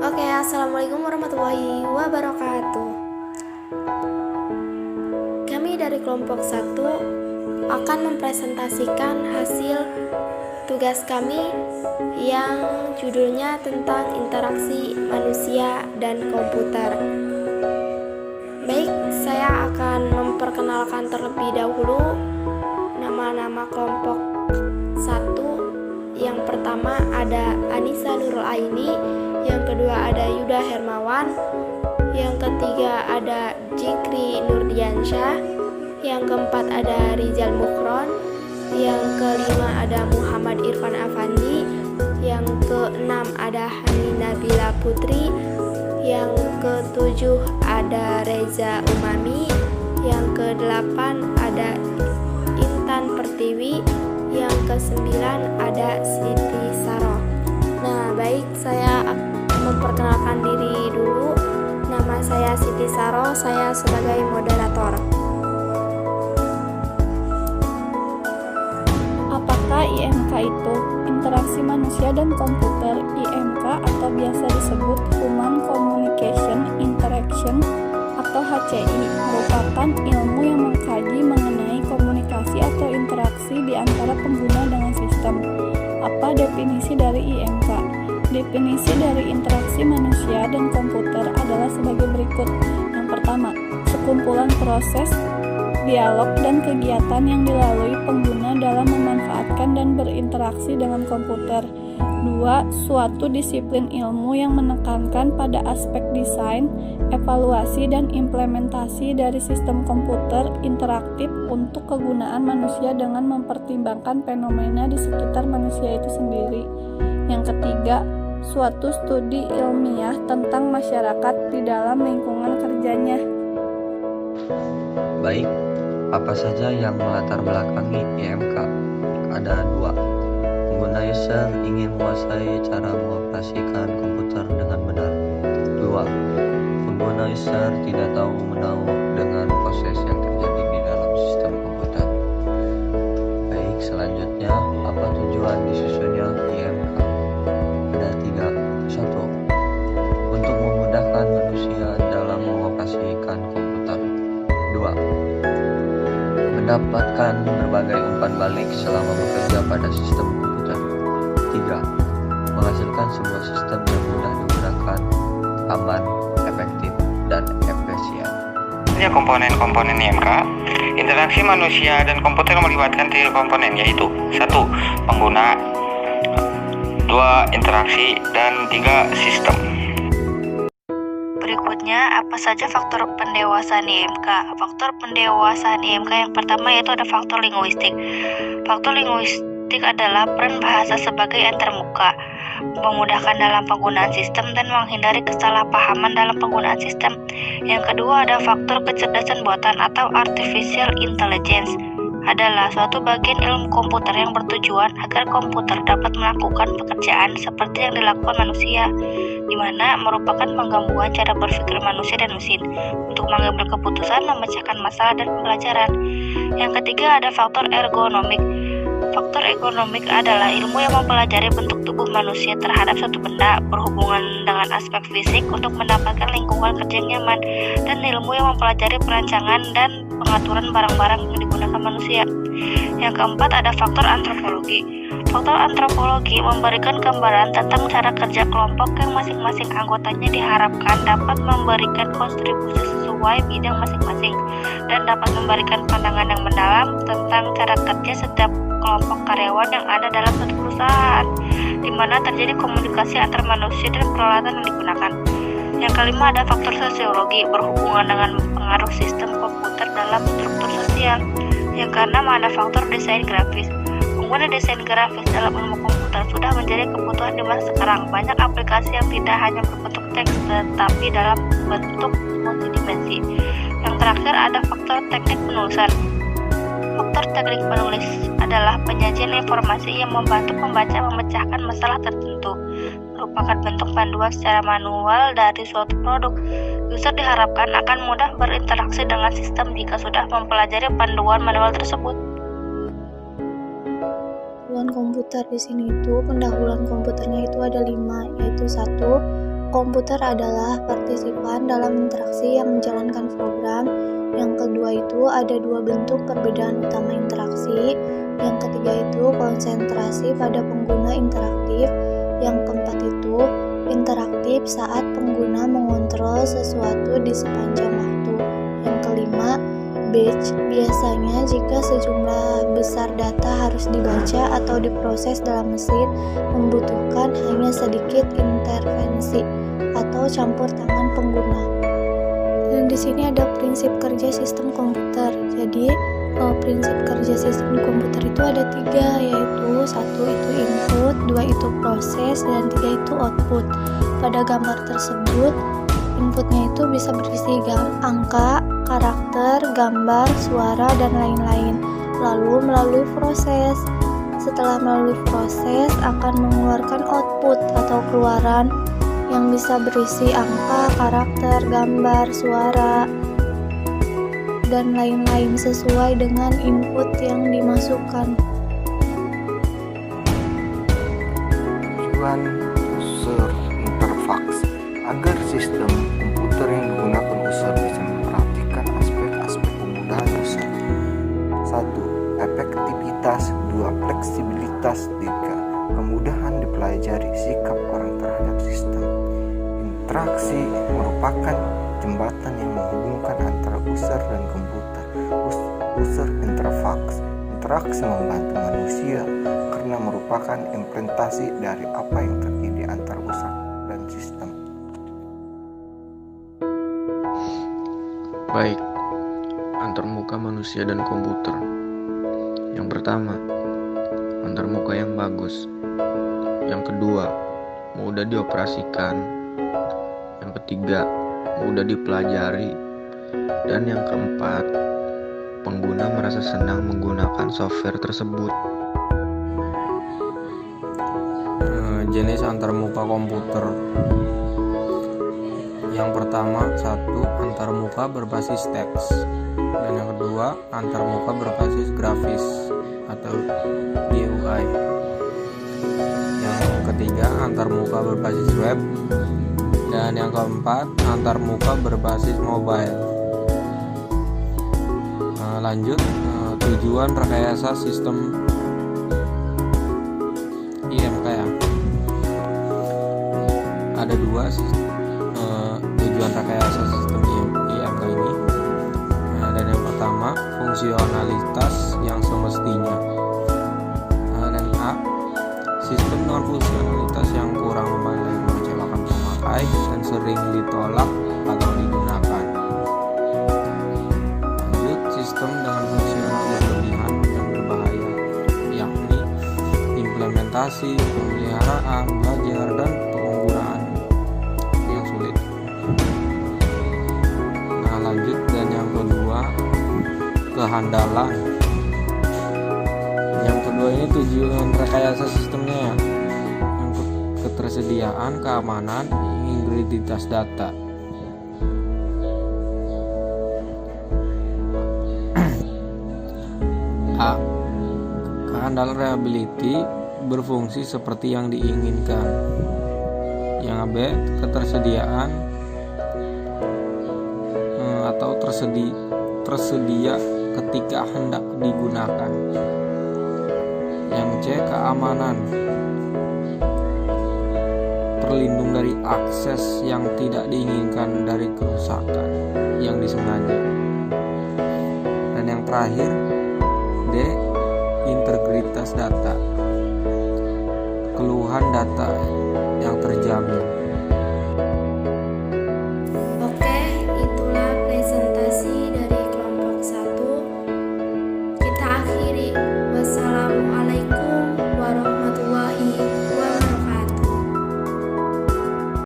Oke, assalamualaikum warahmatullahi wabarakatuh. Kami dari kelompok 1 akan mempresentasikan hasil tugas kami yang judulnya tentang interaksi manusia dan komputer. Baik, saya akan memperkenalkan terlebih dahulu nama-nama kelompok 1. Yang pertama ada Anissa Nurul Aini, yang kedua ada Yuda Hermawan, yang ketiga ada Jikri Nurdiansyah, yang keempat ada Rizal Mukron, yang kelima ada Muhammad Irfan Afandi, yang keenam ada Hani Nabila Putri, yang ketujuh ada Reza Umami, yang kedelapan ada Intan Pertiwi, yang kesembilan ada Siti Saroh. Nah, baik, saya memperkenalkan diri dulu. Nama saya Siti Saroh, saya sebagai moderator. Apakah IMK itu? Interaksi manusia dan komputer. IMK atau biasa disebut Human Communication Interaction atau HCI merupakan ilmu yang mengkaji mengenai komunikasi atau interaksi di antara pengguna dengan sistem. Apa definisi dari IMK? Definisi dari interaksi manusia dan komputer adalah sebagai berikut. Yang pertama, sekumpulan proses, dialog, dan kegiatan yang dilalui pengguna dalam memanfaatkan dan berinteraksi dengan komputer. 2. Suatu disiplin ilmu yang menekankan pada aspek desain, evaluasi, dan implementasi dari sistem komputer interaktif untuk kegunaan manusia dengan mempertimbangkan fenomena di sekitar manusia itu sendiri. Yang ketiga, suatu studi ilmiah tentang masyarakat di dalam lingkungan kerjanya. Baik, apa saja yang melatar belakangi IMK? Ada 2. Pengguna user ingin menguasai cara mengoperasikan komputer dengan benar. 2. Pengguna user tidak tahu menahu dengan proses yang terjadi di dalam sistem komputer. Baik, selanjutnya, apa tujuan disusunnya IMK? Ada 3. 1. Untuk memudahkan manusia dalam mengoperasikan komputer. 2. Mendapatkan berbagai umpan balik selama bekerja pada sistem komputer. 3. Menghasilkan sebuah sistem yang mudah digunakan, aman, efektif, dan efisien. Komponen-komponen IMK. Interaksi manusia dan komputer melibatkan 3 komponen, yaitu 1. Pengguna, 2. Interaksi, dan 3. Sistem. Berikutnya, apa saja faktor pendewasaan IMK? Faktor pendewasaan IMK yang pertama yaitu ada faktor linguistik. Faktor linguistik adalah peran bahasa sebagai antarmuka, memudahkan dalam penggunaan sistem dan menghindari kesalahpahaman dalam penggunaan sistem. Yang kedua ada faktor kecerdasan buatan atau artificial intelligence, adalah suatu bagian ilmu komputer yang bertujuan agar komputer dapat melakukan pekerjaan seperti yang dilakukan manusia, di mana merupakan penggabungan cara berpikir manusia dan mesin untuk mengambil keputusan, memecahkan masalah, dan pembelajaran. Yang ketiga ada faktor ergonomik. Faktor ergonomik adalah ilmu yang mempelajari bentuk tubuh manusia terhadap suatu benda, berhubungan dengan aspek fisik untuk mendapatkan lingkungan kerja yang nyaman, dan ilmu yang mempelajari perancangan dan pengaturan barang-barang yang digunakan manusia. Yang keempat ada faktor antropologi. Faktor antropologi memberikan gambaran tentang cara kerja kelompok yang masing-masing anggotanya diharapkan dapat memberikan kontribusi sesuai bidang masing-masing dan dapat memberikan pandangan yang mendalam tentang cara kerja setiap kelompok karyawan yang ada dalam suatu perusahaan, di mana terjadi komunikasi antar manusia dan peralatan yang digunakan. Yang kelima ada faktor sosiologi, berhubungan dengan pengaruh sistem komputer dalam struktur sosial. Yang keenam ada faktor desain grafis. Pengguna desain grafis dalam ilmu komputer sudah menjadi kebutuhan di masa sekarang. Banyak aplikasi yang tidak hanya berbentuk teks, tetapi dalam bentuk multidimensi. Yang terakhir ada faktor teknik penulisan. Faktor teknik penulis adalah penyajian informasi yang membantu pembaca memecahkan masalah tertentu, merupakan bentuk panduan secara manual dari suatu produk. User diharapkan akan mudah berinteraksi dengan sistem jika sudah mempelajari panduan manual tersebut. Pendahuluan komputer di sini itu pendahuluan komputernya itu ada 5, yaitu 1. Komputer adalah partisipan dalam interaksi yang menjalankan program. Yang kedua itu ada dua bentuk perbedaan utama interaksi. Yang ketiga itu konsentrasi pada pengguna interaktif. Yang keempat itu interaktif saat pengguna mengontrol sesuatu di sepanjang waktu. Yang kelima, batch. Biasanya jika sejumlah besar data harus dibaca atau diproses dalam mesin, membutuhkan hanya sedikit intervensi atau campur tangan pengguna. Dan di sini ada prinsip kerja sistem komputer. Jadi prinsip kerja sistem komputer itu ada 3, yaitu 1 itu input, 2 itu proses, dan 3 itu output. Pada gambar tersebut, inputnya itu bisa berisi angka, karakter, gambar, suara, dan lain-lain. Lalu melalui proses. Setelah melalui proses akan mengeluarkan output atau keluaran yang bisa berisi angka, karakter, gambar, suara, dan lain-lain sesuai dengan input yang dimasukkan. Tujuan user interface agar sistem komputer yang digunakan user bisa memperhatikan aspek-aspek penggunaan user. 1. Efektivitas. 2. Fleksibilitas. 3. Kemudahan dipelajari sikap orang terhadap sistem. Interaksi merupakan jembatan yang menghubungkan antara user dan komputer. User interface. Interaksi membantu manusia karena merupakan implementasi dari apa yang terjadi antara user dan sistem. Baik, antarmuka manusia dan komputer. Yang pertama, antarmuka yang bagus. Yang kedua, mudah dioperasikan. Yang ketiga, mudah dipelajari. Dan yang keempat, pengguna merasa senang menggunakan software tersebut. Jenis antarmuka komputer. Yang pertama, 1. Antarmuka berbasis teks. Dan yang kedua, antarmuka berbasis grafis atau GUI. Yang ketiga, antarmuka berbasis web. Dan yang keempat, antarmuka berbasis mobile. Lanjut, tujuan rekayasa sistem IMK ya. Ada dua tujuan rekayasa sistem IMK ini. Dan yang pertama, fungsionalitas yang semestinya. Dan A, sistem dengan fungsionalitas yang kurang memadai mengecewakan pemakai dan sering ditolak atau digunakan. Lanjut, sistem dengan fungsional berlebihan dan berbahaya, yakni implementasi, pemeliharaan, belajar, dan penggunaan yang sulit. Nah, lanjut, dan yang kedua, kehandalan. Yang kedua ini tujuan rekayasa sistemnya ya. Yang ketersediaan, keamanan, integritas data. A. Kehandalan reliability berfungsi seperti yang diinginkan. Yang B. Ketersediaan atau tersedia ketika hendak digunakan. Yang C. Keamanan, terlindung dari akses yang tidak diinginkan dari kerusakan yang disengaja. Dan yang terakhir, D. Integritas data, keluhan data yang terjamin. Oke, itulah presentasi dari kelompok 1. Kita akhiri. Wassalamualaikum